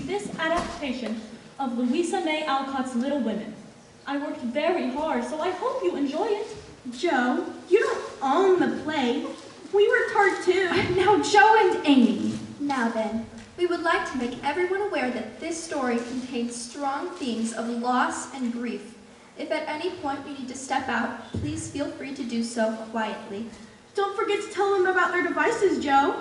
this adaptation of Louisa May Alcott's Little Women. I worked very hard, so I hope you enjoy it. Joe, you don't own the play. We worked hard too. Now, Joe and Amy. Now then, we would like to make everyone aware that this story contains strong themes of loss and grief. If at any point you need to step out, please feel free to do so quietly. Don't forget to tell them about their devices, Joe.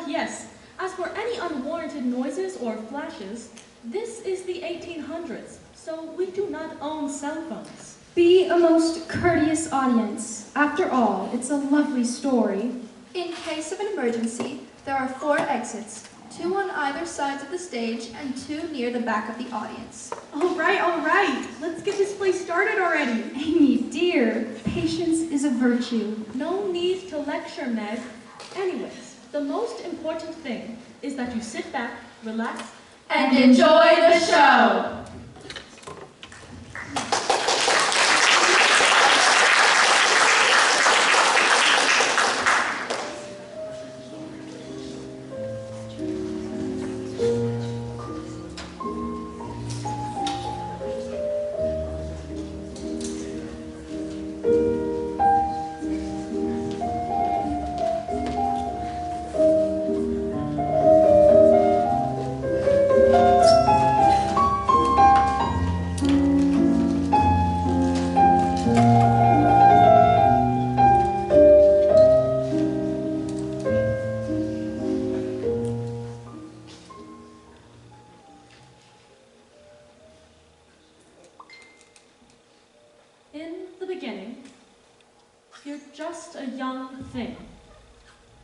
Yes. As for any unwarranted noises or flashes, this is the 1800s, so we do not own cell phones. Be a most courteous audience. After all, it's a lovely story. In case of an emergency, there are 4 exits, 2 on either sides of the stage and 2 near the back of the audience. All right. Let's get this play started already. Amy, dear, patience is a virtue. No need to lecture, Meg. Anyways, the most important thing is that you sit back, relax, And enjoy the show!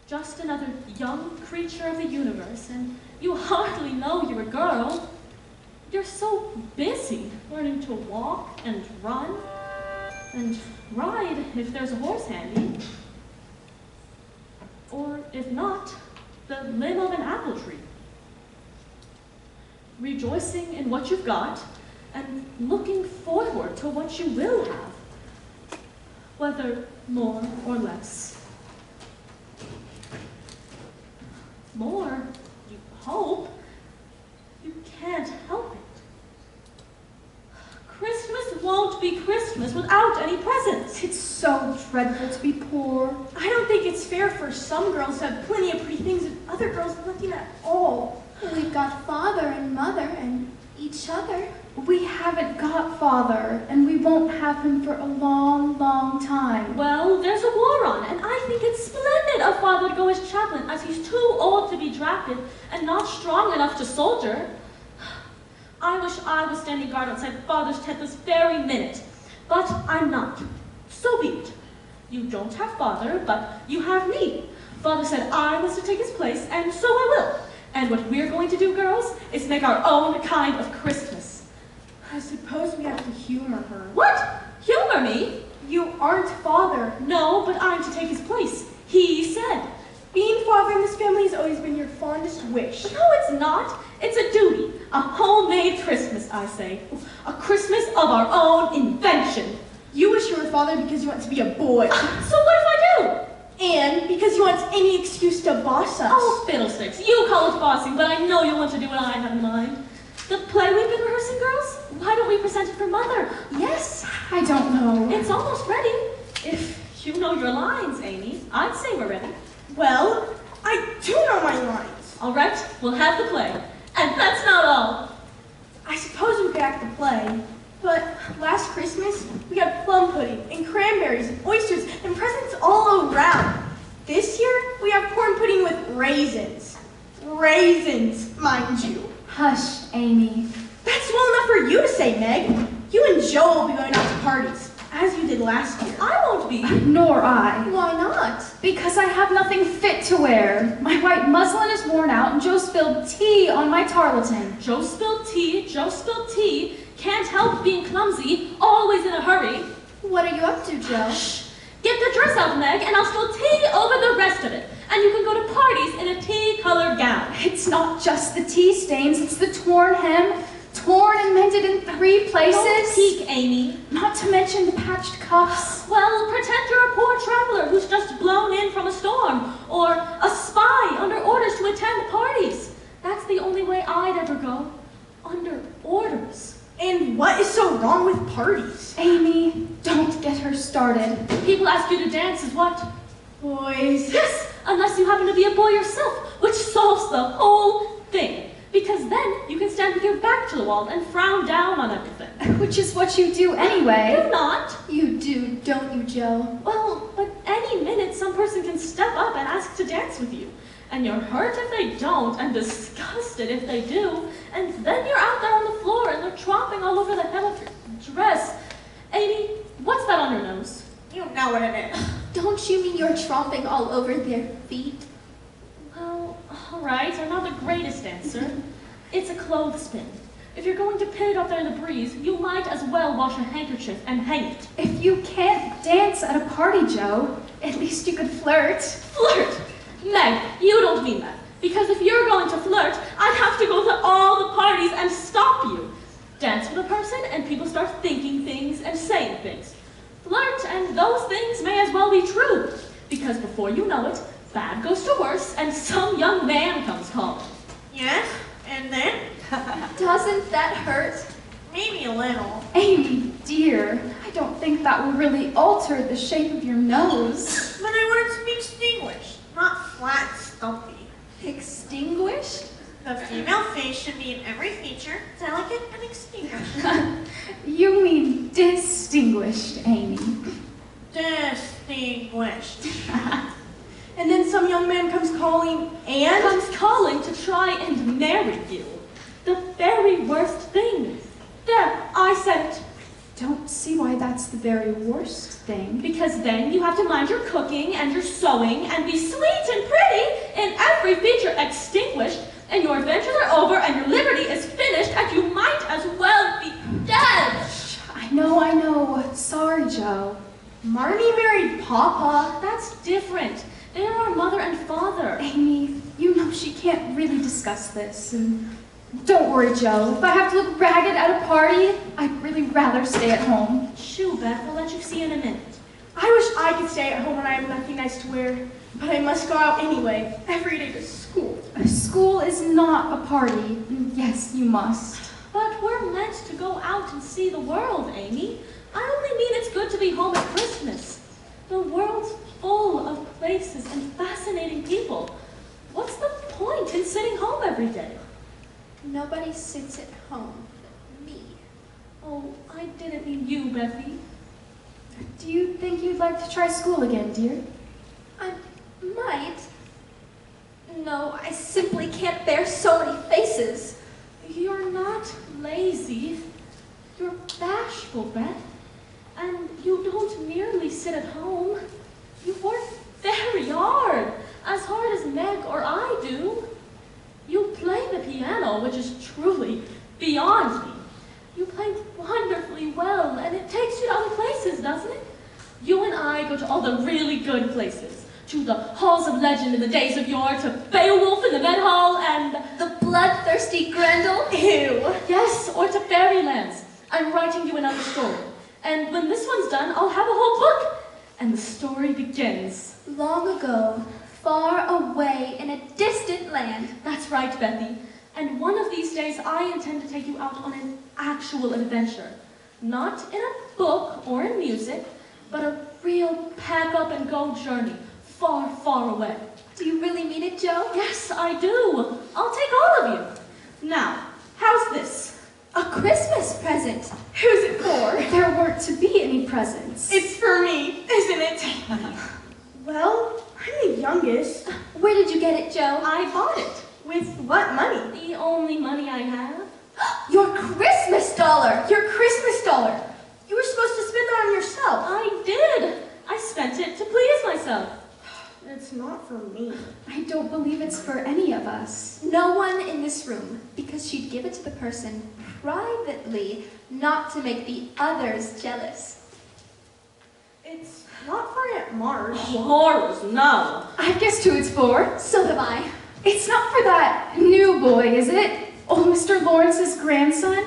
Just another young creature of the universe, and you hardly know you're a girl. You're so busy learning to walk and run and ride if there's a horse handy. Or if not, the limb of an apple tree. Rejoicing in what you've got and looking forward to what you will have, whether more or less. More, you hope. You can't help it. Christmas won't be Christmas without any presents. It's so dreadful to be poor. I don't think it's fair for some girls to have plenty of pretty things and other girls nothing at all. We've got father and mother and each other. We haven't got father, and we won't have him for a long, long time. Well, there's a war on, and I think it's splendid of father to go as chaplain, as he's too old to be drafted and not strong enough to soldier. I wish I was standing guard outside father's tent this very minute, but I'm not. So be it. You don't have father, but you have me. Father said I was to take his place, and so I will. And what we're going to do, girls, is make our own kind of Christmas. I suppose we have to humor her. What? Humor me? You aren't father. No, but I'm to take his place. He said. Being father in this family has always been your fondest wish. No, it's not. It's a duty. A homemade Christmas, I say. A Christmas of our own invention. You wish you were father because you want to be a boy. So what if I do? And because you want any excuse to boss us. Oh, fiddlesticks. You call it bossing, but I know you'll want to do what I have in mind. The play we've been rehearsing, girls? Why don't we present it for Mother? Yes, I don't know. It's almost ready. If you know your lines, Amy, I'd say we're ready. Well, I do know my lines. All right, we'll have the play. And that's not all. I suppose we could act the play, but last Christmas, we had plum pudding and cranberries and oysters and presents all around. This year, we have corn pudding with raisins. Raisins, mind you. Hush, Amy. That's well enough for you to say, Meg. You and Joe will be going out to parties, as you did last year. I won't be. Nor I. Why not? Because I have nothing fit to wear. My white muslin is worn out, and Joe spilled tea on my tarlatan. Joe spilled tea, Joe spilled tea. Can't help being clumsy, always in a hurry. What are you up to, Joe? Shh. Get the dress out, Meg, and I'll spill tea over the rest of it. And you can go to parties in a tea-colored gown. It's not just the tea stains, it's the torn hem, torn and mended in 3 places. Don't peek, Amy. Not to mention the patched cuffs. Well, pretend you're a poor traveler who's just blown in from a storm, or a spy under orders to attend parties. That's the only way I'd ever go. wrong with parties? Amy, don't get her started. People ask you to dance is what? Boys. Yes, unless you happen to be a boy yourself, which solves the whole thing. Because then you can stand with your back to the wall and frown down on everything. Which is what you do anyway. You're not. You do, don't you, Joe? Well, but any minute some person can step up and ask to dance with you. And you're hurt if they don't, and disgusted if they do. And then you're out there on the floor and they're tromping all over the hem of your dress. Amy, what's that on your nose? You know what it is. Don't you mean you're tromping all over their feet? Well, all right, I'm not the greatest dancer. It's a clothespin. If you're going to pin it up there in the breeze, you might as well wash a handkerchief and hang it. If you can't dance at a party, Joe, at least you could flirt. Flirt? Meg, you don't mean that. Because if you're going to flirt, I'd have to go to all the parties and stop you. Dance with a person and people start thinking things and saying things. Flirt and those things may as well be true. Because before you know it, bad goes to worse and some young man comes calling. Yes, and then? Doesn't that hurt? Maybe a little. Amy, dear, I don't think that will really alter the shape of your nose. But I want it to be extinguished, not flat and stumpy. Extinguished? The female face should be in every feature, delicate and extinguished. You mean distinguished, Amy. Distinguished. And then some young man comes calling and? Comes calling to try and marry you. The very worst thing. There, I said it. Don't see why that's the very worst thing. Because then you have to mind your cooking and your sewing and be sweet and pretty in every feature extinguished, and your adventures are over and your liberty is finished and you might as well be dead. I know. Sorry, Joe. Marnie married Papa. That's different. They are our mother and father. Amy, you know she can't really discuss this, and don't worry, Joe. If I have to look ragged at a party, I'd really rather stay at home. Shoo, Beth, we'll let you see in a minute. I wish I could stay at home when I have nothing nice to wear, but I must go out anyway, every day to school. School is not a party. Yes, you must. But we're meant to go out and see the world, Amy. I only mean it's good to be home at Christmas. The world's full of places and fascinating people. What's the point in sitting home every day? Nobody sits at home but me. Oh, I didn't mean you, Bethy. Do you think you'd like to try school again, dear? I might. No, I simply can't bear so many faces. You're not lazy. You're bashful, Beth. And you don't merely sit at home. You work very hard, as hard as Meg or I do. You play the piano, which is truly beyond me. You play wonderfully well, and it takes you to other places, doesn't it? You and I go to all the really good places. To the halls of legend in the days of yore, to Beowulf in the Med Hall, and The bloodthirsty Grendel? Ew. yes, or to fairylands. I'm writing you another story. And when this one's done, I'll have a whole book. And the story begins. Long ago, far away in a distant land. That's right, Bethy. And one of these days, I intend to take you out on an actual adventure. Not in a book or in music, but a real pack-up-and-go journey, far, far away. Do you really mean it, Joe? Yes, I do. I'll take all of you. Now, how's this? A Christmas present. Who's it for? There weren't to be any presents. It's for me, isn't it? Well, I'm the youngest. Where did you get it, Joe? I bought it. With what money? The only money I have. Your Christmas dollar. Your Christmas dollar. You were supposed to spend that on yourself. I did. I spent it to please myself. It's not for me. I don't believe it's for any of us. No one in this room, because she'd give it to the person privately, not to make the others jealous. It's not for Aunt Marge. Horrors, no. I guessed who it's for. So have I. It's not for that new boy, is it? Old Mr. Lawrence's grandson?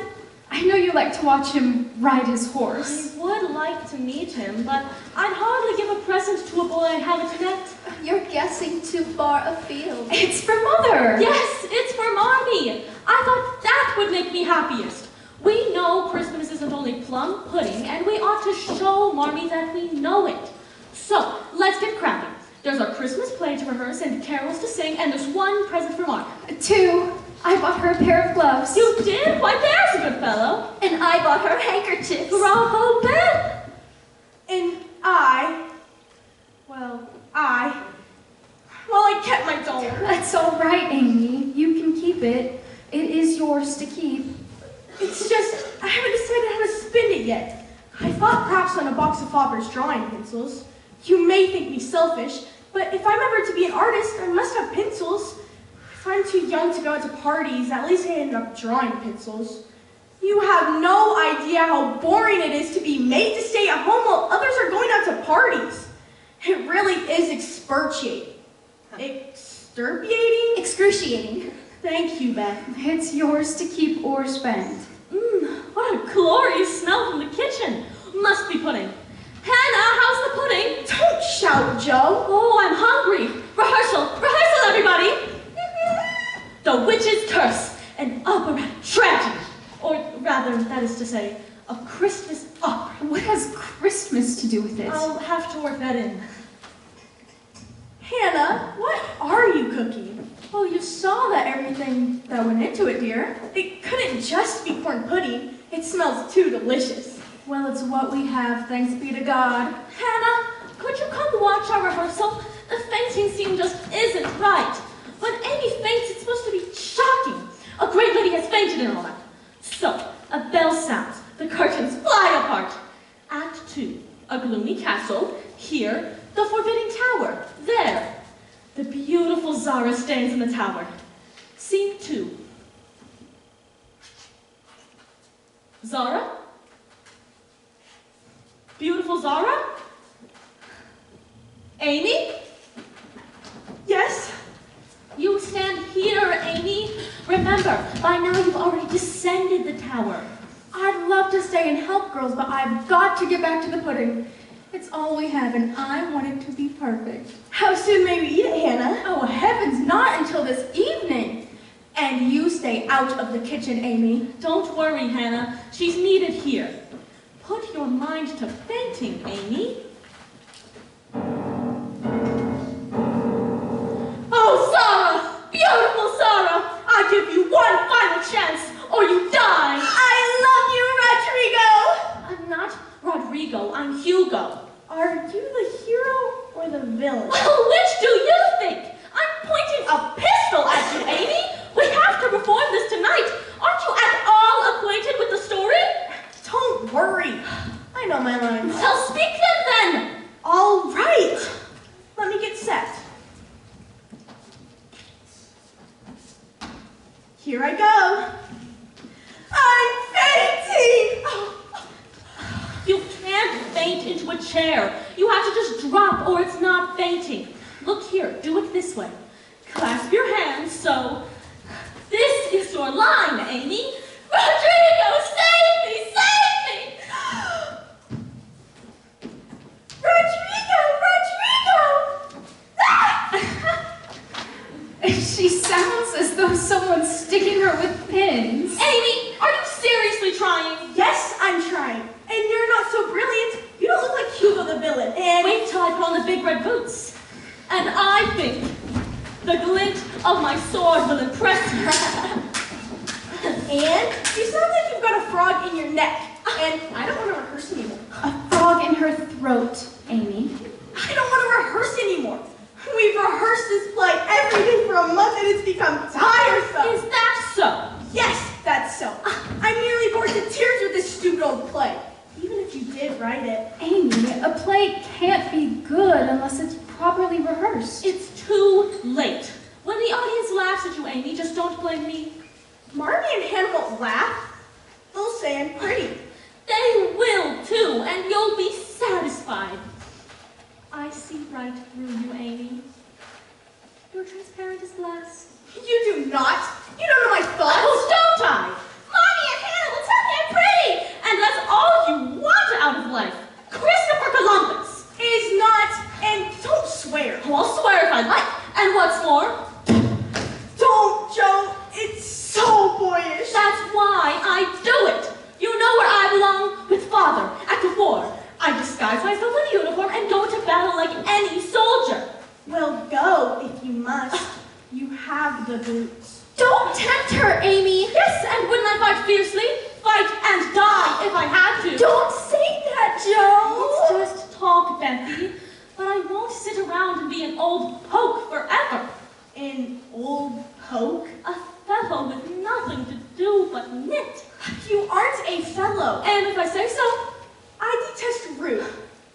I know you like to watch him ride his horse. I would like to meet him, but I'd hardly give a present to a boy I haven't met. You're guessing too far afield. It's for Mother. Yes, it's for Marnie. I thought that would make me happiest. We know Christmas isn't only Marmee, that we know it. So, let's get cracking. There's our Christmas play to rehearse and carols to sing, and there's one present for Mark. 2. I bought her a pair of gloves. You did? Why, there's a good fellow. And I bought her handkerchiefs. Bravo, Beth. And I kept my doll. That's all right, Amy. You can keep it. It is yours to keep. It's just, I haven't decided how to spend it yet. I thought perhaps on a box of Father's drawing pencils. You may think me selfish, but if I'm ever to be an artist, I must have pencils. If I'm too young to go out to parties, at least I end up drawing pencils. You have no idea how boring it is to be made to stay at home while others are going out to parties. It really is excruciating. Excruciating. Thank you, Beth. It's yours to keep or spend. What a glorious smell from the kitchen. Must be pudding. Hannah, how's the pudding? Don't shout, Joe. Oh, I'm hungry. Rehearsal, everybody. The Witch's Curse, an operatic tragedy. Or rather, that is to say, a Christmas opera. What has Christmas to do with it? I'll have to work that in. Hannah, what are you cooking? Oh, you saw that everything that went into it, dear. It couldn't just be corn pudding. It smells too delicious. Well, it's what we have, thanks be to God. Hannah, could you come watch our rehearsal? The fainting scene just isn't right. When Amy faints, it's supposed to be shocking. A great lady has fainted and all that. So, a bell sounds. The curtains fly apart. Act 2, a gloomy castle. Here, the forbidding tower. There, the beautiful Zara stands in the tower. Scene 2. Zara? Beautiful Zara? Amy? Yes? You stand here, Amy. Remember, by now you've already descended the tower. I'd love to stay and help, girls, but I've got to get back to the pudding. It's all we have, and I want it to be perfect. How soon may we eat it, Hannah? Oh, heavens, not until this evening. And you stay out of the kitchen, Amy. Don't worry, Hannah. She's needed here. Put your mind to fainting, Amy. Oh, Zara! Beautiful Zara! I give you one final chance, or you die! I love you, Rodrigo! I'm not Rodrigo, I'm Hugo. Are you the hero or the villain? Well, which do you think? I'm pointing a pistol at you, Amy. We have to perform this tonight. Aren't you at all acquainted with the story? Don't worry. I know my lines. Well, speak them then. All right. Let me get set. Here I go. I'm fainting! You can't faint into a chair. You have to just drop or it's not fainting. Look here, do it this way. Clasp your hands so. This is your line, Amy. Rodrigo, save me, save me! Rodrigo! She sounds as though someone's sticking her with pins. Amy, are you seriously trying? Yes, I'm trying. And you're not so brilliant. You don't look like Hugo the villain. And Wait till I put on the big red boots. And I think the glint of my sword will impress you. And you sound like you've got a frog in your neck. And I don't want to rehearse anymore. A frog in her throat, Amy. I don't want to rehearse anymore. We've rehearsed this play every day for a month and it's become tiresome. Is that so? Yes, that's so. I'm nearly bored to tears with this stupid old play. Even if you did write it. Amy, a play can't be good unless it's properly rehearsed. It's too late. When the audience laughs at you, Amy, just don't blame me. Marmee and Hannah won't laugh. They'll say I'm pretty. They will too, and you'll be satisfied. I see right through you, Amy. You're transparent as glass. You do not. You don't know my thoughts. Oh, don't I? Marmee and Hannah will tell me I'm pretty, and that's all you want out of life. Christopher Columbus Is not, and don't swear. Oh, I'll swear if I like. And what's more, Don't, Joe. It's so boyish. that's why I do it. You know where I belong? With Father at the war. I disguise the boots. Don't tempt her, Amy. Yes, and wouldn't I fight fiercely? Fight and die if I had to. Don't say that, Joe. It's just talk, Bethy. But I won't sit around and be an old poke forever. An old poke? A fellow with nothing to do but knit. You aren't a fellow. And if I say so, I detest rude,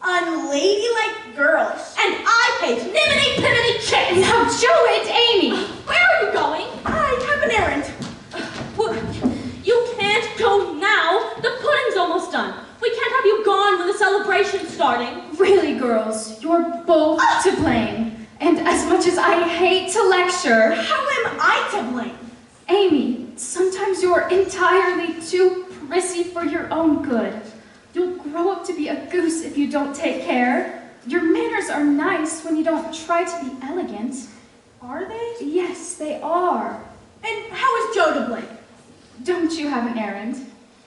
unladylike girls. and I hate niminy-piminy chicks. Now, Joe, it's Amy. Where are you going? I have an errand. Well, you can't go now. The pudding's almost done. We can't have you gone when the celebration's starting. Really, girls, you're both to blame. And as much as I hate to lecture, How am I to blame? Amy, sometimes you're entirely too prissy for your own good. You'll grow up to be a goose if you don't take care. Your manners are nice when you don't try to be elegant. Are they? Yes, they are. And how is Joe to blame? Don't you have an errand?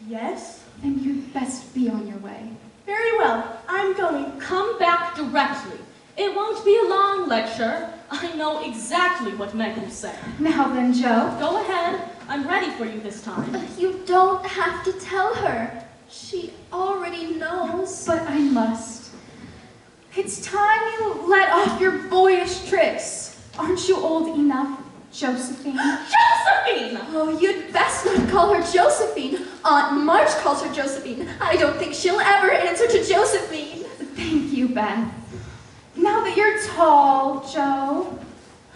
Yes. Then you'd best be on your way. Very well. I'm going. Come back directly. It won't be a long lecture. I know exactly what Meg will say. Now then, Joe. Go ahead. I'm ready for you this time. You don't have to tell her. She already knows. But I must. It's time you let off your boyish tricks. Aren't you old enough, Josephine? Josephine! Oh, you'd best not call her Josephine. Aunt March calls her Josephine. I don't think she'll ever answer to Josephine. Thank you, Beth. Now that you're tall, Joe,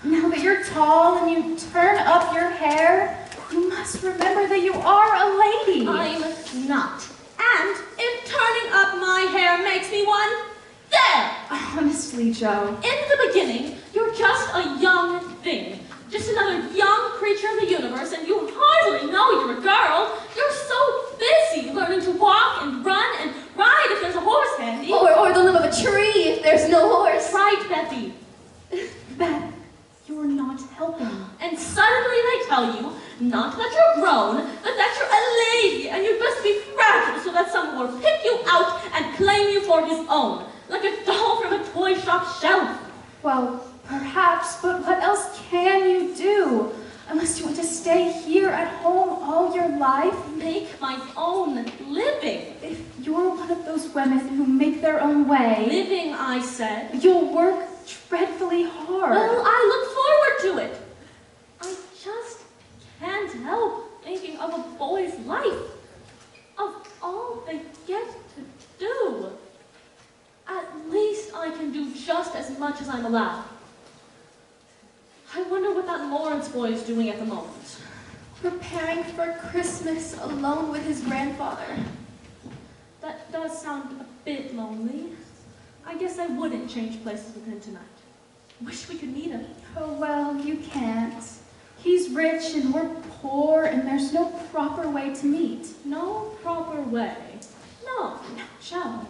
now that you're tall and you turn up your hair, you must remember that you are a lady. I'm not. And if turning up my hair makes me one, there! Honestly, Joe. In the beginning, you're just a young thing. Just another young creature in the universe, and you hardly know you're a girl. You're so busy learning to walk and run and ride if there's a horse handy. Or the limb of a tree if there's no horse. Right, Bethy. Beth, you're not helping. And suddenly they tell you, not that you're grown, but that you're a lady, and you best be fragile so that someone will pick you out and claim you for his own, like a doll from a toy shop shelf. Well, perhaps, but what else can you do? Unless you want to stay here at home all your life? Make my own living. If you're one of those women who make their own way, Living, I said. you'll work dreadfully hard. Well, I look forward to it. I just can't help thinking of a boy's life, of all they get to do. At least I can do just as much as I'm allowed. I wonder what that Lawrence boy is doing at the moment. Preparing for Christmas alone with his grandfather. That does sound a bit lonely. I guess I wouldn't change places with him tonight. Wish we could meet him. Oh, well, you can't. He's rich and we're poor, and there's no proper way to meet. No proper way. No. Joe.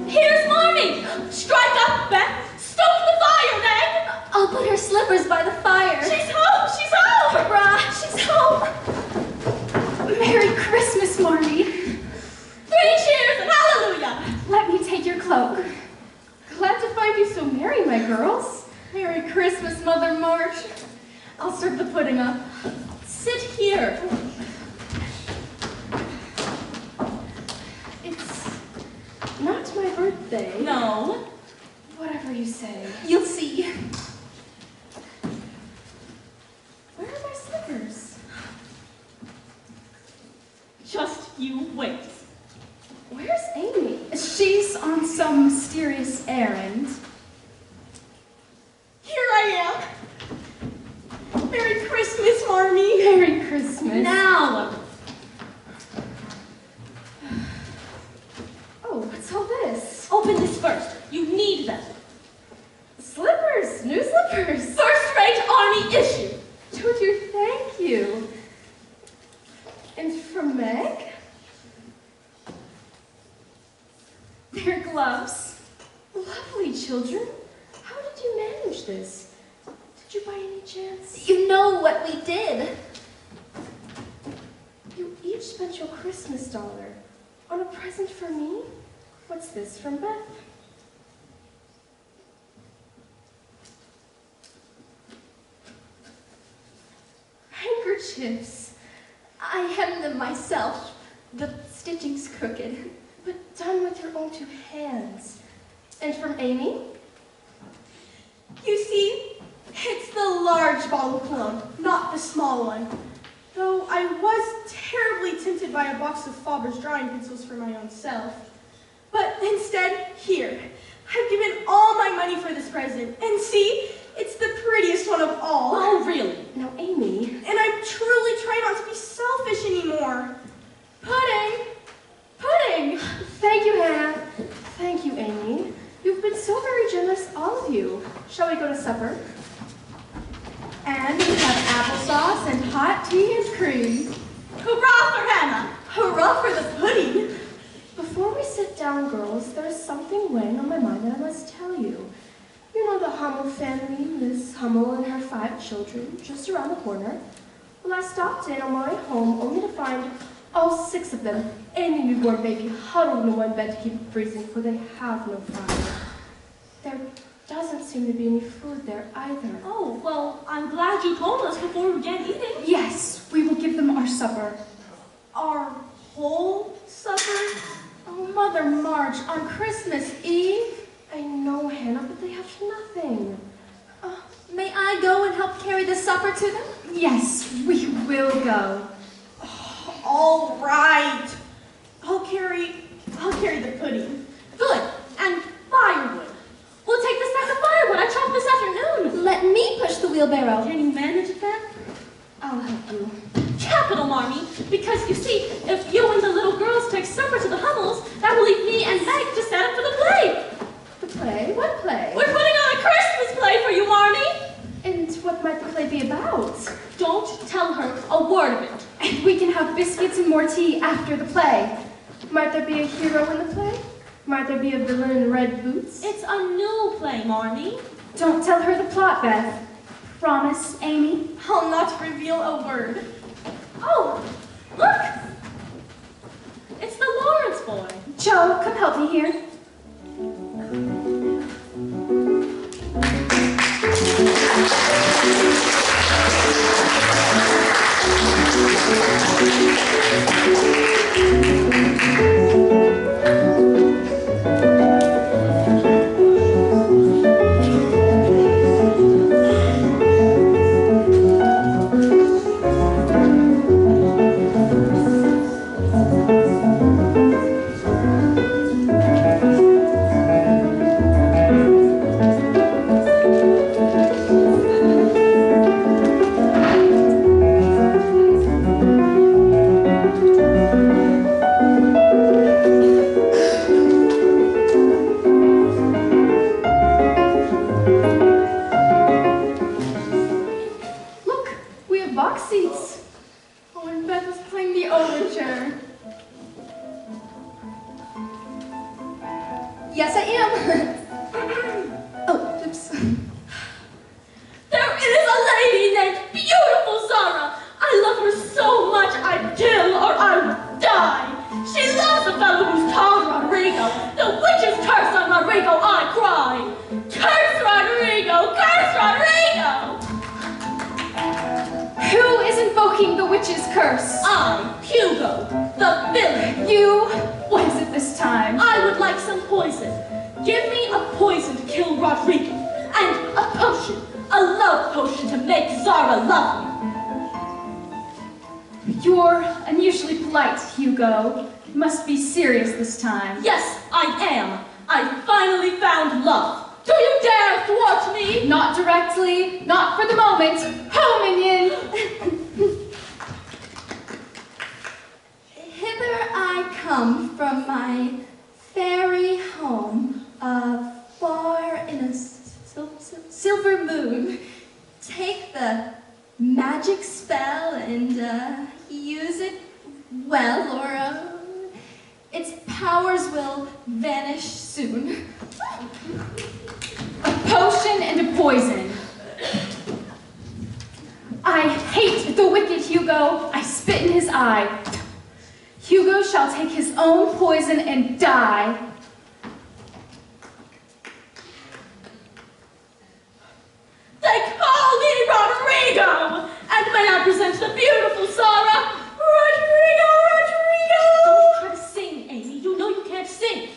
Here's Marmee! Strike up, Beth! Stoke the fire, Meg! I'll put her slippers by the fire. She's home! She's home! Hurrah, she's home. Merry Christmas, Marty. 3 cheers and hallelujah! Let me take your cloak. Glad to find you so merry, my girls. Merry Christmas, Mother March. I'll serve the pudding up. Sit here. It's not my birthday. No. Whatever you say. You'll see. Where are my slippers? Just you wait. Where's Amy? She's on some mysterious errand. Here I am. Merry Christmas, Marmee. Merry Christmas. Now. Oh, what's all this? Open this first. You need them. Slippers? Did you by any chance? You know what we did. You each spent your Christmas dollar on a present for me? What's this from Beth? Handkerchiefs. I hemmed them myself. The stitching's crooked. But done with your own two hands. And from Amy? You see, it's the large bottle of cologne, not the small one. Though I was terribly tempted by a box of Faber's drawing pencils for my own self. But instead, here, I've given all my money for this present. And see, it's the prettiest one of all. Oh, really? Now, Amy. And I'm truly trying not to be selfish anymore. Pudding! Pudding! Thank you, Hannah. Thank you, Amy. You've been so very generous, all of you. Shall we go to supper? And we have applesauce and hot tea and cream. Hurrah for Hannah! Hurrah for the pudding! Before we sit down, girls, there's something weighing on my mind that I must tell you. You know the Hummel family, Miss Hummel and her 5 children, just around the corner? Well, I stopped in on my way home only to find all 6 of them, and a newborn baby, huddled in one bed to keep from freezing, for they have no fire. There doesn't seem to be any food there either. Oh, well, I'm glad you told us before we began eating. Yes, we will give them our supper. Our whole supper? Oh, Mother March, on Christmas Eve? I know, Hannah, but they have nothing. May I go and help carry the supper to them? Yes, we will go. All right. I'll carry the pudding. Good. And firewood. We'll take the sack of firewood I chopped this afternoon. Let me push the wheelbarrow. Can you manage it then? I'll help you. Capital, Marmee. Because you see, if you and the little girls take supper to the Hummels, that will leave me and Meg to set up for the play. The play? What play? We're putting on a Christmas play for you, Marmee. And what might the play be about? Don't tell her a word of it. And we can have biscuits and more tea after the play. Might there be a hero in the play? Might there be a villain in red boots? It's a new play, Marmee. Don't tell her the plot, Beth. Promise, Amy? I'll not reveal a word. Oh, look. It's the Lawrence boy. Joe, come help me here. Yes, I am. Oh, oops. There is a lady named Beautiful Zara. I love her so much I'd kill or I would die. She loves the fellow who's called Rodrigo. The witch's curse on Rodrigo, I cry. Curse Rodrigo! Curse Rodrigo! Who is invoking the witch's curse? I, Hugo, the villain. You? What is it this time? I would like some poison. Give me a poison to kill Rodrigo. And a potion. A love potion to make Zara love me. You're unusually polite, Hugo. You must be serious this time. Yes, I am. I finally found love. Do you dare thwart me? Not directly, not for the moment. Ho, minion! Hither I come from my fairy home, far in a silver moon. Take the magic spell and use it well, or its powers will vanish soon. A potion and a poison. Hugo, I spit in his eye. Hugo shall take his own poison and die. They call me Rodrigo, and may I present the beautiful Sarah. Rodrigo, Rodrigo! Don't try to sing, Amy. You know you can't sing.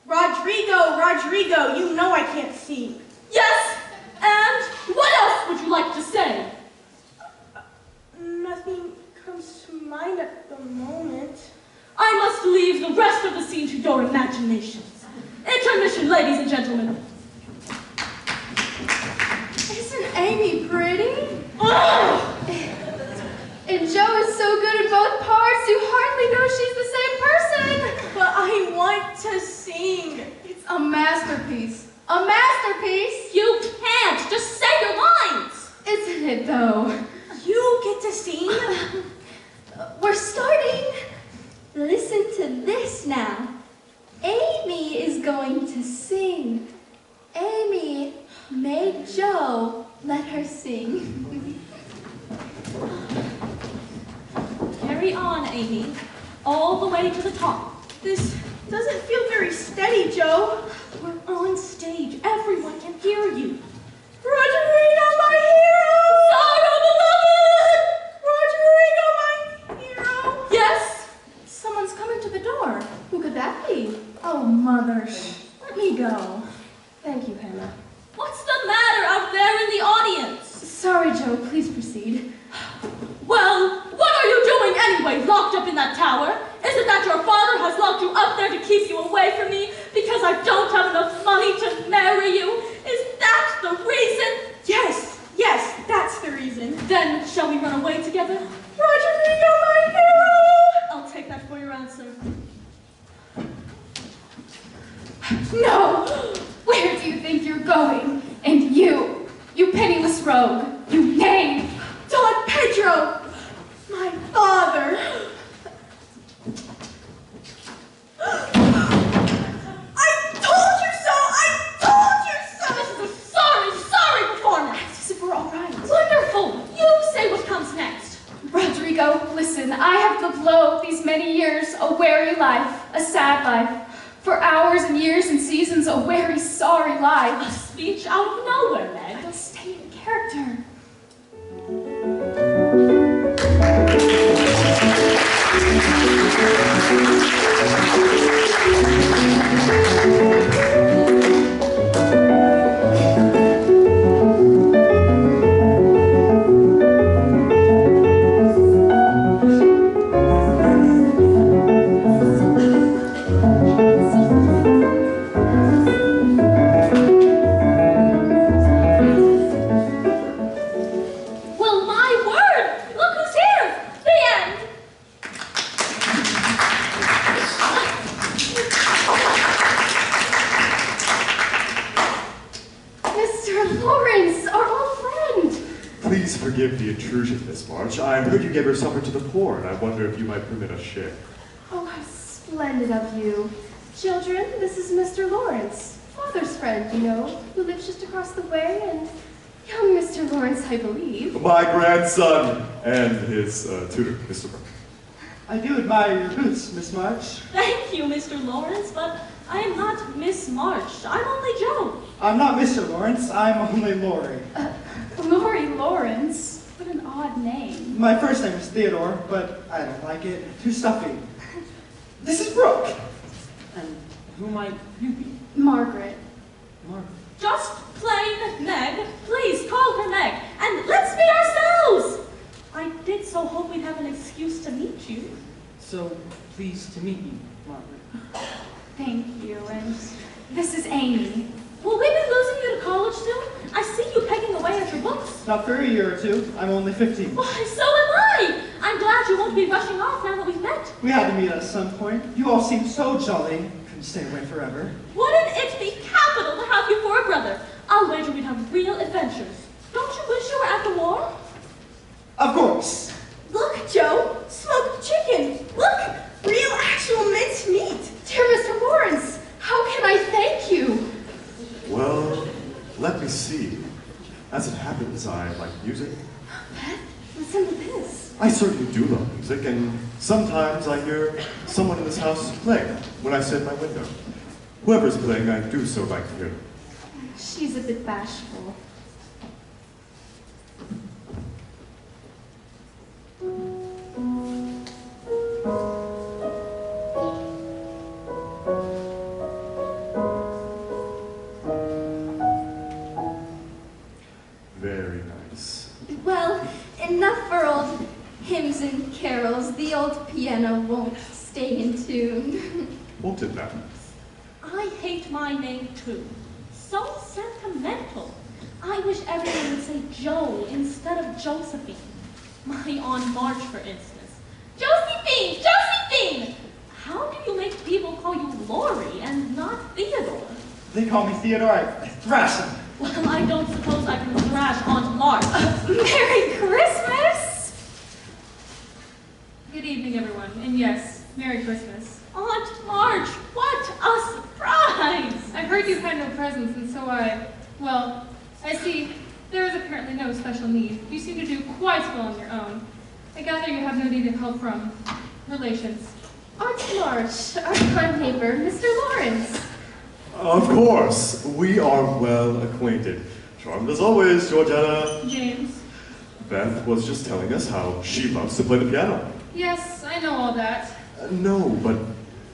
Rodrigo, Rodrigo, you know I can't sing. Yes, and what else would you like to say? Nothing comes to mind at the moment. I must leave the rest of the scene to your imaginations. Intermission, ladies and gentlemen. Isn't Amy pretty? Oh! And Joe is so good in both parts, you hardly know she's the same person. But I want to sing. It's a masterpiece. A masterpiece? You can't. Just say your lines. Isn't it, though? You get to sing? We're starting. Listen to this now. Amy is going to sing. Amy made Joe let her sing. Carry on, Amy. All the way to the top. This doesn't feel very steady, Joe. We're on stage. Everyone can hear you. Rodrigo, my hero! Sarah, beloved! Rodrigo, my hero! Yes? Someone's coming to the door. Who could that be? Oh, Mother, let me go. Thank you, Hannah. What's the matter out there in the audience? Sorry, Joe, please proceed. Well, what are you doing anyway, locked up in that tower? Is it that your father has locked you up there to keep you away from me because I don't have enough money to marry you? Is that the reason? Yes, yes, that's the reason. Then shall we run away together? Rodrigo, my hero! I'll take that for your answer. No! Where do you think you're going? And you penniless rogue, you knave! Don Pedro, my father. I told you so! I told you so! This is a sorry performance. As if we're all right. Wonderful. You say what comes next. Rodrigo, listen, I have lived low these many years, a weary life, a sad life. For hours and years and seasons, a weary, sorry A life. speech out of nowhere, Meg. But stay in character. Well, my word! Look who's here! The end! Mr. Lawrence, our old friend. Please forgive the intrusion, Miss March. I heard you gave her supper to the poor, and I wonder if you might permit us share. Oh, how splendid of you. Children, this is Mr. Lawrence, father's friend, you know, who lives just across the way, and young Mr. Lawrence, I believe. My grandson and his tutor, Mr. Burke. I do admire your boots, Miss March. Thank you, Mr. Lawrence, but I am not Miss March. I'm only Joe. I'm not Mr. Lawrence, I'm only Lori. Lori Lawrence? What an odd name. My first name is Theodore, but I don't like it. Too stuffy. This is Brooke. And who might you be? Margaret. Margaret. Just plain Meg. Please call her Meg, and let's be ourselves. I did so hope we'd have an excuse to meet you. So pleased to meet you, Margaret. Thank you, and this is Amy. Will we be losing you to college soon? I see you pegging away at your books. Not for a year or two. I'm only 15. Why, so am I. I'm glad you won't be rushing off now that we've met. We had to meet at some point. You all seem so jolly. Couldn't stay away forever. Wouldn't it be capital to have you for a brother? I'll wager we'd have real adventures. Don't you wish you were at the war? Of course. Look, Joe, smoked chicken. Look, real actual minced meat. Dear Mr. Lawrence, how can I thank you? Well, let me see. As it happens, I like music. Beth, listen to this. I certainly do love music, and sometimes I hear someone in this house play when I sit at my window. Whoever's playing, I do so like to hear them. She's a bit bashful. Very nice. Well, enough for old hymns and carols. The old piano won't stay in tune. Won't it now? I hate my name too. So sentimental. I wish everyone would say Joe instead of Josephine. My Aunt March, for instance. Josephine! Josephine! How do you make people call you Lori and not Theodore? They call me Theodore. I thrash them. Well, I don't suppose I can thrash Aunt March. Merry Christmas! Good evening, everyone, and yes, Merry Christmas. Aunt March, what a surprise! I heard you had no presents, and so well, I see there is apparently no special need. You seem to do quite well on your own. I gather you have no need of help from relations. Aunt March, our kind neighbor, Mr. Lawrence. Of course, we are well acquainted. Charmed as always, Georgiana. James? Beth was just telling us how she loves to play the piano. Yes, I know all that. No, but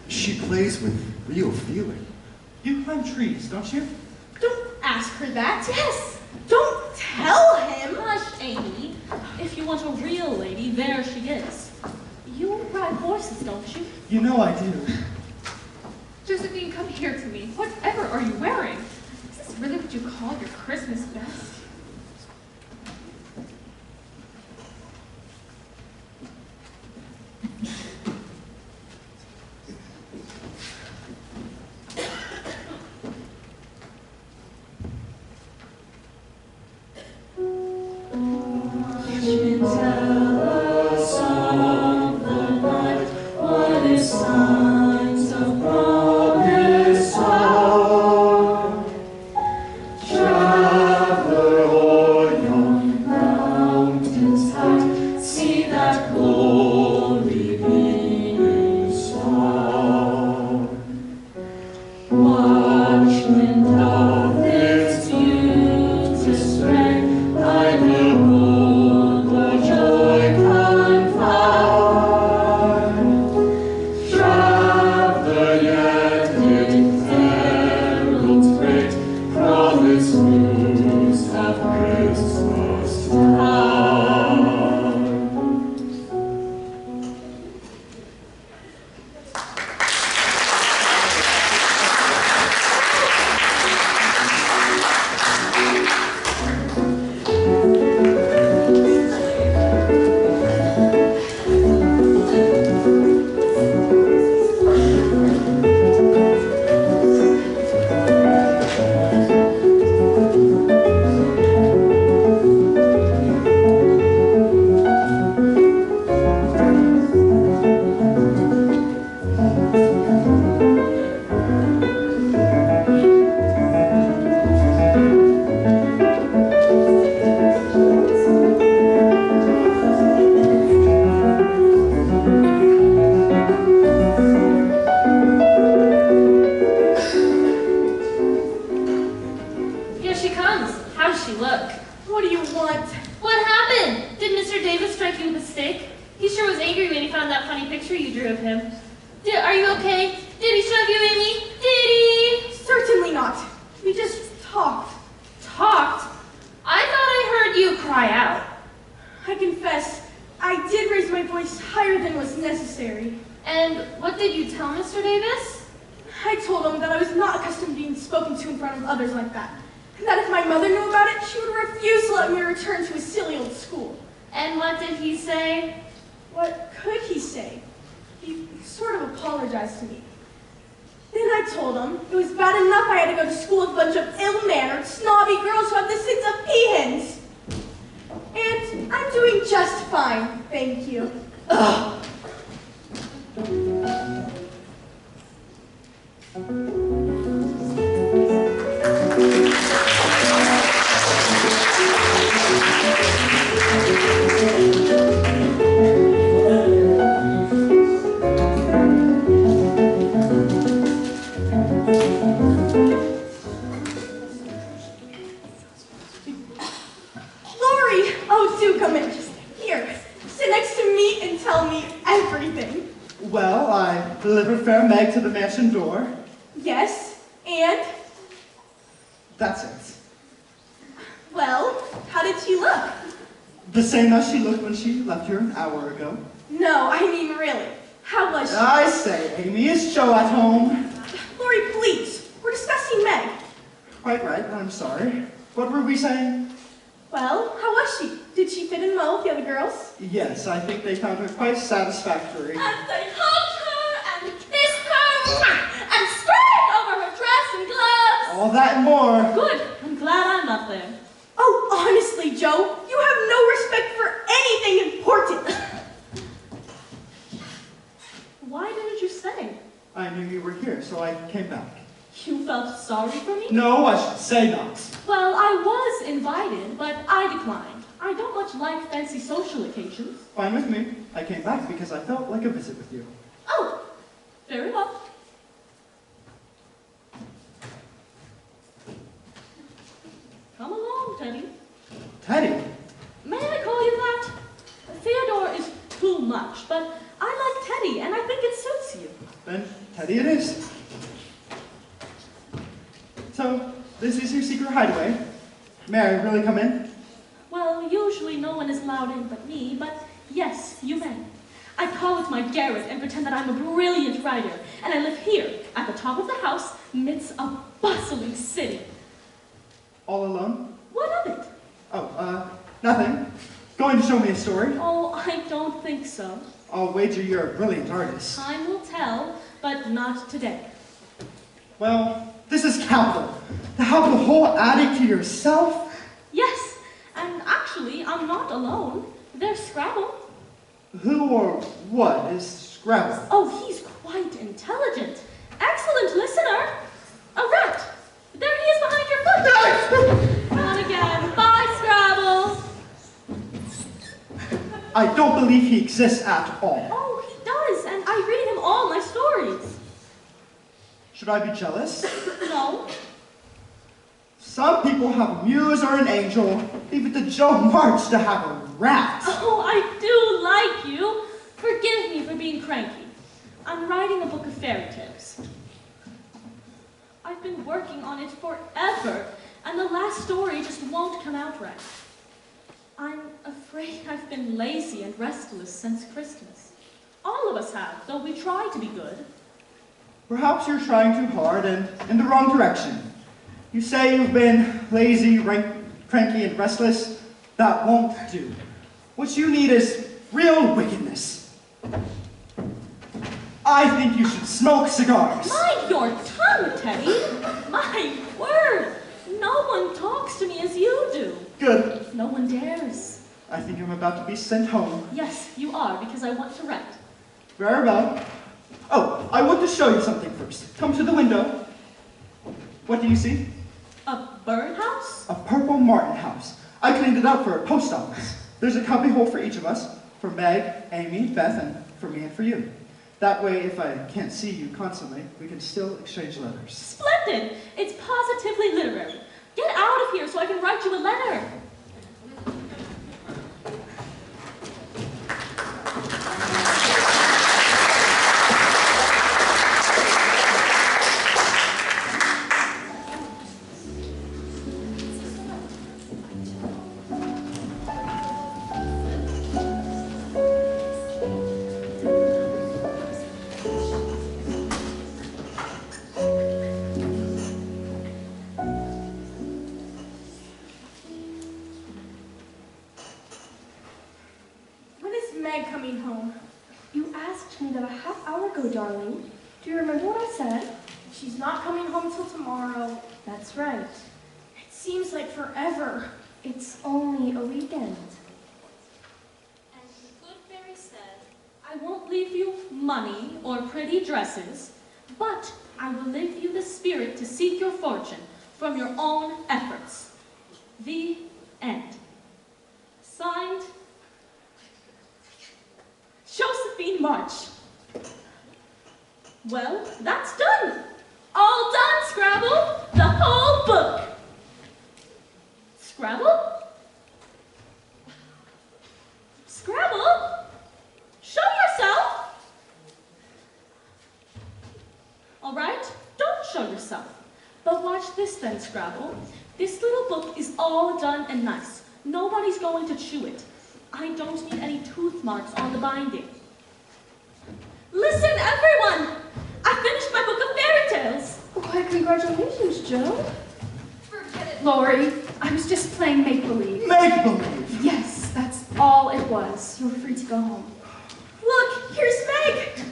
she plays with real feeling. You climb trees, don't you? Don't ask her that. Yes. Don't tell him. Hush, Amy. If you want a real lady, there she is. You ride horses, don't you? You know I do. Josephine, come here to me. Whatever are you wearing? Is this really what you call your Christmas best? Are you okay? Did he shove you, Amy? Did he? Certainly not. We just talked. Talked? I thought I heard you cry out. I confess, I did raise my voice higher than was necessary. And what did you tell Mr. Davis? I told him that I was not accustomed to being spoken to in front of others like that, and that if my mother knew about it, she would refuse to let me return to his silly old school. And what did he say? What could he say? He sort of apologized to me. Then I told him it was bad enough I had to go to school with a bunch of ill-mannered, snobby girls who have the sense of peahens. And I'm doing just fine, thank you. Ugh. Oh, do come in. Just here. Sit next to me and tell me everything. Well, I delivered fair Meg to the mansion door. Yes, and? That's it. Well, how did she look? The same as she looked when she left here an hour ago. No, I mean really. How was she? I say, Amy, is Joe at home? Lori, please. We're discussing Meg. Quite right, I'm sorry. What were we saying? Well, how was she? Did she fit in well with the other girls? Yes, I think they found her quite satisfactory. And they hugged her and kissed her and sprayed over her dress and gloves. All that and more. Good. I'm glad I'm not there. Oh, honestly, Joe, you have no respect for anything important. Why didn't you say? I knew you were here, so I came back. You felt sorry for me? No, I should say not. Well, I was invited, but I declined. I don't much like fancy social occasions. Fine with me. I came back because I felt like a visit with you. Oh, very well. Come along, Teddy. Teddy? May I call you that? Theodore is too much, but I like Teddy, and I think it suits you. Then Teddy it is. So, this is your secret hideaway. May I really come in? Well, usually no one is allowed in but me, but yes, you may. I call it my garret and pretend that I'm a brilliant writer, and I live here, at the top of the house, midst a bustling city. All alone? What of it? Oh, nothing. Going to show me a story? Oh, I don't think so. I'll wager you're a brilliant artist. Time will tell, but not today. Well, this is capital. To have the whole attic to yourself? Yes, and actually, I'm not alone. There's Scrabble. Who or what is Scrabble? Oh, he's quite intelligent. Excellent listener. A rat. There he is behind your foot. Come on again. Bye, Scrabble. I don't believe he exists at all. Oh, he does, and I read him all my stories. Should I be jealous? No. Some people have a muse or an angel. Leave it to Joe March to have a rat. Oh, I do like you. Forgive me for being cranky. I'm writing a book of fairy tales. I've been working on it forever, and the last story just won't come out right. I'm afraid I've been lazy and restless since Christmas. All of us have, though we try to be good. Perhaps you're trying too hard and in the wrong direction. You say you've been lazy, cranky, and restless. That won't do. What you need is real wickedness. I think you should smoke cigars. Mind your tongue, Teddy. My word. No one talks to me as you do. Good. No one dares. I think I'm about to be sent home. Yes, you are, because I want to write. Very well. Oh, I want to show you something first. Come to the window. What do you see? A birdhouse? A purple martin house. I cleaned it up for a post office. There's a cubby hole for each of us. For Meg, Amy, Beth, and for me and for you. That way, if I can't see you constantly, we can still exchange letters. Splendid! It's positively literary. Get out of here so I can write you a letter. When is Meg coming home? You asked me that a half hour ago, darling. Do you remember what I said? She's not coming home till tomorrow. That's right. It seems like forever. It's only a weekend. And the good fairy said, I won't leave you money or pretty dresses, but I will leave you the spirit to seek your fortune from your own efforts. The end. Signed, Josephine March. Well, that's done. All done, Scrabble. The whole book. Scrabble? this then, Scrabble. This little book is all done and nice. Nobody's going to chew it. I don't need any tooth marks on the binding. Listen, everyone! I finished my book of fairy tales. Why, congratulations, Joe. Forget it. Lori, I was just playing make-believe. Make-believe. Yes, that's all it was. You're free to go home. Look, here's Meg.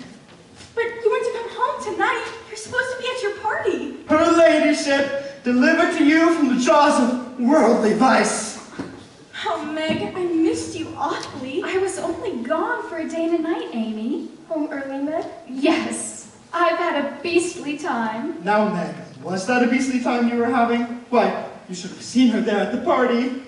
But you weren't to come home tonight. You're supposed to be at your party. Her ladyship, delivered to you from the jaws of worldly vice. Oh, Meg, I missed you awfully. I was only gone for a day and a night, Amy. Home early, Meg? Yes, I've had a beastly time. Now, Meg, was that a beastly time you were having? Why, you should have seen her there at the party.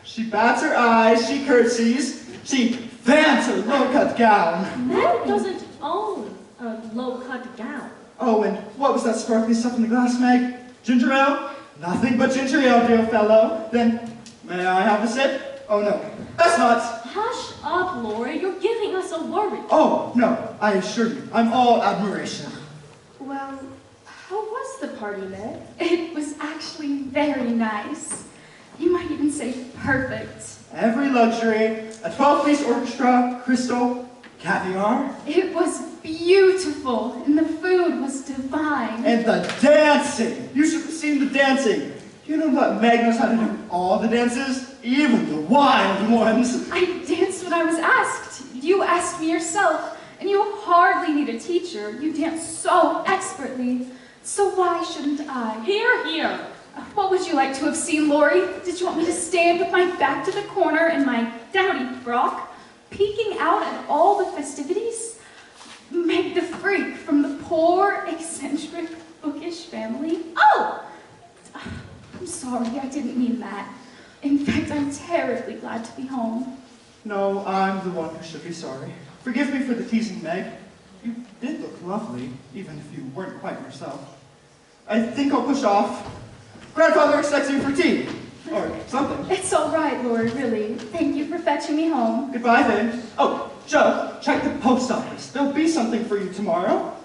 She bats her eyes, she curtsies, she fans her low-cut gown. Meg doesn't own a low-cut gown. Oh, and what was that sparkly stuff in the glass, Meg? Ginger ale? Nothing but ginger ale, dear fellow. Then, may I have a sip? Oh, no, best not. Hush up, Lori. You're giving us a worry. Oh, no, I assure you, I'm all admiration. Well, how was the party, Meg? It was actually very nice. You might even say perfect. Every luxury, a 12-piece orchestra, crystal, caviar. It was beautiful, and the food was divine. And the dancing! You should have seen the dancing. You know that Meg knows how to do all the dances, even the wild ones. I danced when I was asked. You asked me yourself, and you hardly need a teacher. You dance so expertly. So why shouldn't I? Here, here. What would you like to have seen, Lori? Did you want me to stand with my back to the corner in my dowdy frock, peeking out at all the festivities? Meg the freak from the poor, eccentric, bookish family? Oh! I'm sorry, I didn't mean that. In fact, I'm terribly glad to be home. No, I'm the one who should be sorry. Forgive me for the teasing, Meg. You did look lovely, even if you weren't quite yourself. I think I'll push off. Grandfather expects you for tea. Or something. It's all right, Lori, really. Thank you for fetching me home. Goodbye, then. Oh, Joe, check the post office. There'll be something for you tomorrow.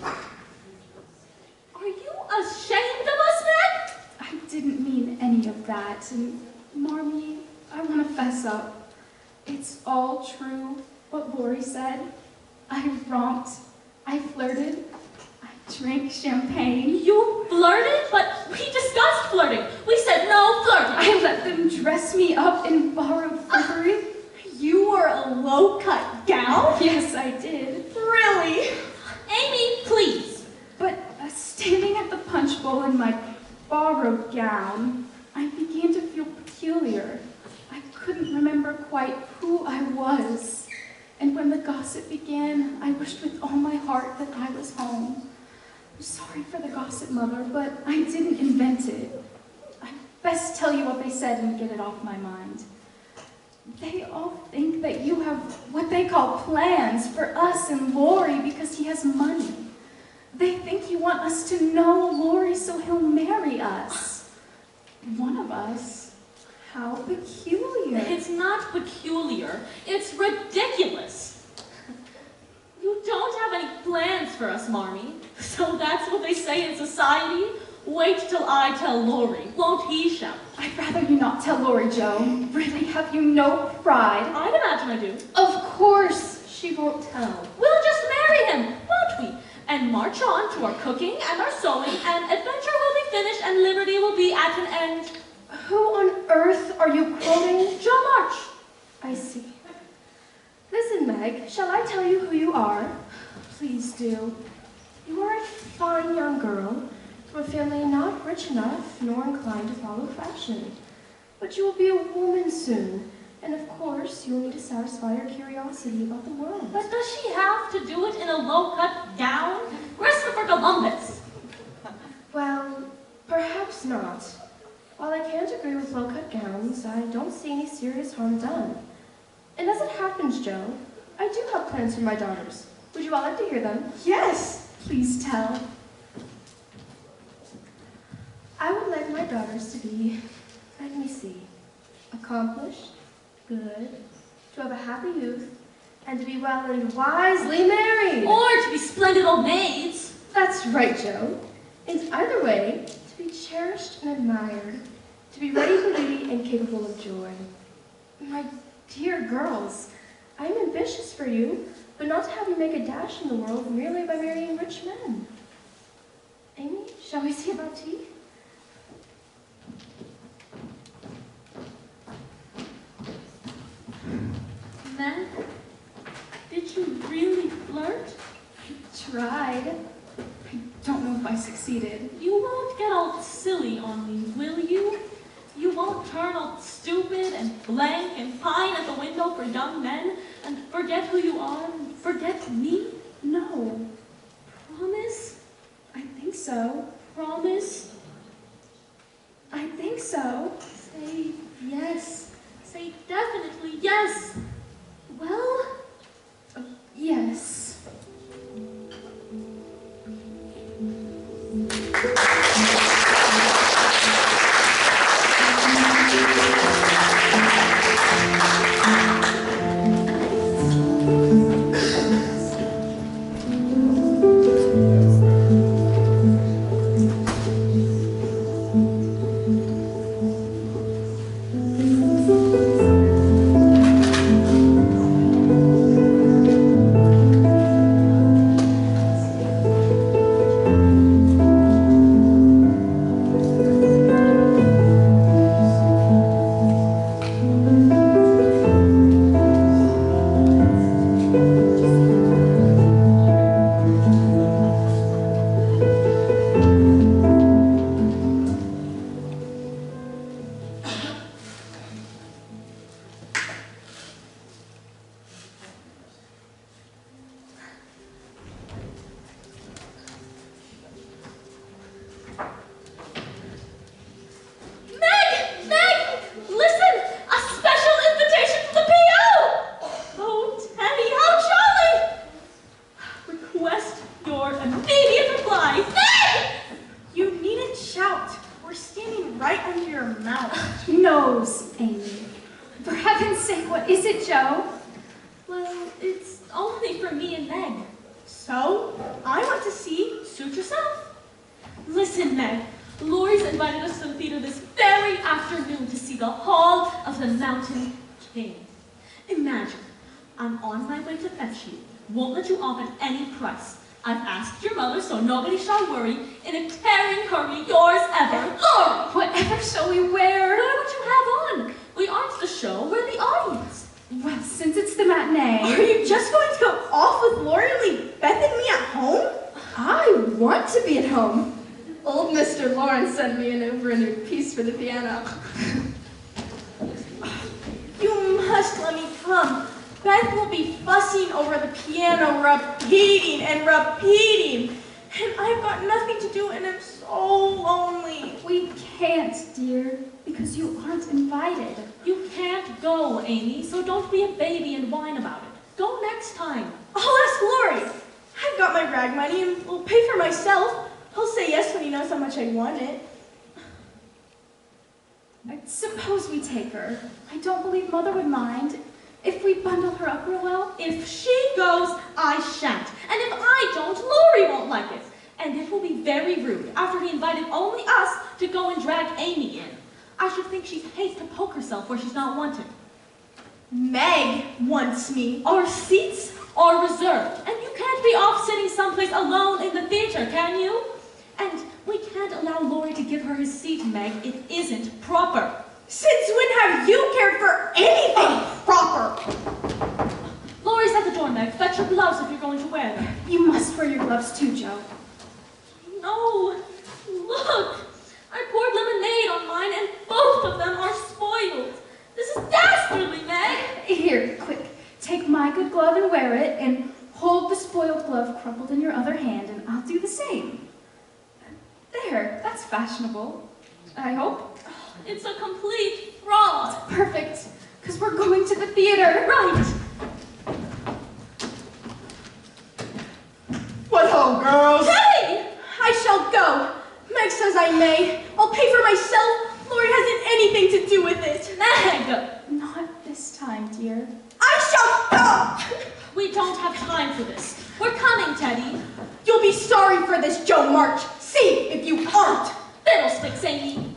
Are you ashamed of us, Meg? I didn't mean any of that. And, Marmee, I want to fess up. It's all true, what Lori said. I romped. I flirted. I drank champagne. You flirted? But we discussed flirting. We said no flirting. I let them dress me up in borrowed frippery. You wore a low-cut gown? Yes, I did. Really? Amy, please. But standing at the punch bowl in my borrowed gown, I began to feel peculiar. I couldn't remember quite who I was. And when the gossip began, I wished with all my heart that I was home. I'm sorry for the gossip, Mother, but I didn't invent it. I'd best tell you what they said and get it off my mind. They all think that you have what they call plans for us and Lori because he has money. They think you want us to know Lori so he'll marry us. One of us. How peculiar. It's not peculiar. It's ridiculous. You don't have any plans for us, Marmee. So that's what they say in society? Wait till I tell Lori. Won't he shout? I'd rather you not tell Lori, Joe. Really, have you no pride? I'd imagine I do. Of course she won't tell. We'll just marry him, won't we? And march on to our cooking and our sewing, and adventure will be finished and liberty will be at an end. Who on earth are you quoting? Joe March. I see. Listen, Meg, shall I tell you who you are? Please do. You are a fine young girl from a family not rich enough nor inclined to follow fashion. But you will be a woman soon, and of course you will need to satisfy your curiosity about the world. But does she have to do it in a low-cut gown? Christopher Columbus. Well, perhaps not. While I can't agree with low-cut gowns, I don't see any serious harm done. And as it happens, Joe, I do have plans for my daughters. Would you all like to hear them? Yes. Please tell. I would like my daughters to be, let me see, accomplished, good, to have a happy youth, and to be well and wisely married. Or to be splendid old maids. That's right, Joe. And either way, to be cherished and admired, to be ready for duty and capable of joy. My dear girls, I am ambitious for you, but not to have you make a dash in the world merely by marrying rich men. Amy, shall we see about tea? Meg, did you really flirt? I tried. I don't know if I succeeded. You won't get all silly on me, will you? You won't turn all stupid and blank and pine at the window for young men and forget who you are and forget me? No, Promise? I think so. Promise? I think so. Say yes. Say definitely yes. Well, Yes. Nose, Amy. For heaven's sake, what is it, Joe? well, it's only for me and Meg. So, I want to see. Suit yourself. Listen, Meg. Lori's invited us to the theater this very afternoon to see the Hall of the Mountain King. Imagine, I'm on my way to fetch you. Won't let you off at any price. I've asked your mother, so nobody shall worry. In a tearing hurry, yours ever, Lori! Whatever shall we wear? Wear what you have on. We aren't the show, we're the audience. Well, since it's the matinee. Are you just going to go off with Lori and leave Beth and me at home? I want to be at home. Old Mr. Lawrence sent me over a new piece for the piano. You must let me come. Beth will be fussing over the piano, repeating and repeating. And I've got nothing to do and I'm so lonely. We can't, dear, because you aren't invited. You can't go, Amy, so don't be a baby and whine about it. Go next time. I'll ask Lori. I've got my rag money and will pay for myself. He'll say yes when he knows how much I want it. I suppose we take her. I don't believe Mother would mind. If we bundle her up real well. If she goes, I shan't. And if I don't, Lori won't like it. And it will be very rude, after he invited only us, to go and drag Amy in. I should think she hates to poke herself where she's not wanted. Meg wants me. Our seats are reserved, and you can't be off sitting someplace alone in the theater, can you? And we can't allow Lori to give her his seat, Meg. It isn't proper. Since when have you cared for anything proper? Lori's at the door, Meg. Fetch your gloves if you're going to wear them. You must wear your gloves too, Joe. No, look. I poured lemonade on mine, and both of them are spoiled. This is dastardly, Meg. Here, quick. Take my good glove and wear it, and hold the spoiled glove crumpled in your other hand, and I'll do the same. There, that's fashionable. I hope. It's a complete fraud. Perfect, because we're going to the theater. Right. What ho, girls? Hey! I shall go. Meg says I may. I'll pay for myself. Lori hasn't anything to do with it. Meg! Not this time, dear. I shall go! We don't have time for this. We're coming, Teddy. You'll be sorry for this, Joe March. See if you aren't. Fiddlesticks, Amy.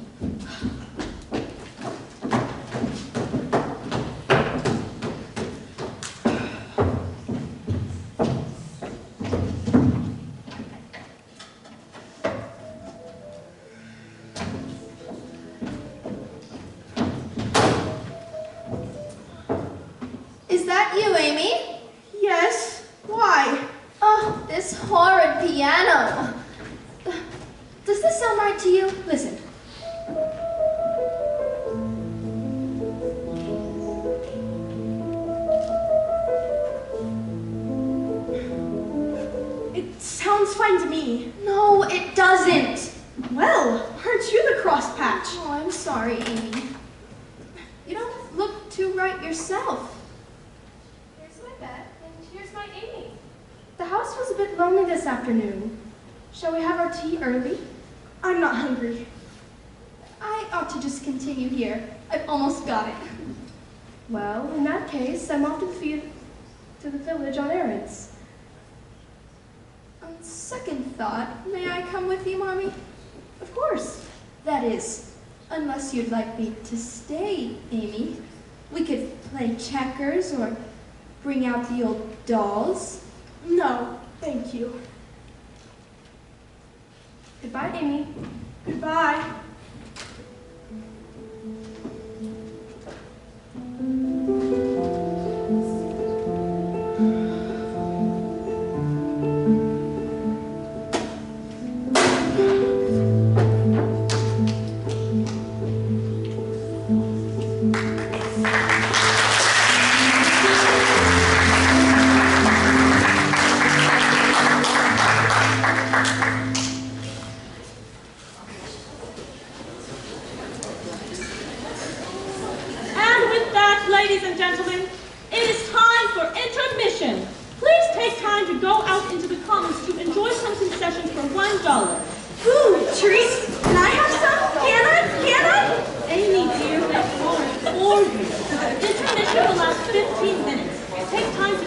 Is that you, Amy? Yes. Why? Oh, this horrid piano. Does this sound right to you? Listen. It sounds fine to me. No, it doesn't. Well, aren't you the cross patch? Oh, I'm sorry, Amy. You don't look too right yourself. Here's my bed, and here's my Amy. The house was a bit lonely this afternoon. Shall we have our tea early? I'm not hungry. I ought to just continue here. I've almost got it. Well, in that case, I'm off to the village on errands. On second thought, may I come with you, Mommy? Of course. That is, unless you'd like me to stay, Amy. We could play checkers or bring out the old dolls. No, thank you. Goodbye, Amy. Goodbye. And with that, ladies and gentlemen, it is time for intermission. Please take time to go out into the commons to enjoy some concessions for $1. Ooh, treats. Can I have some? Can I? Can I? Amy, dear, they are for you. Intermission will last 15 minutes. Take time to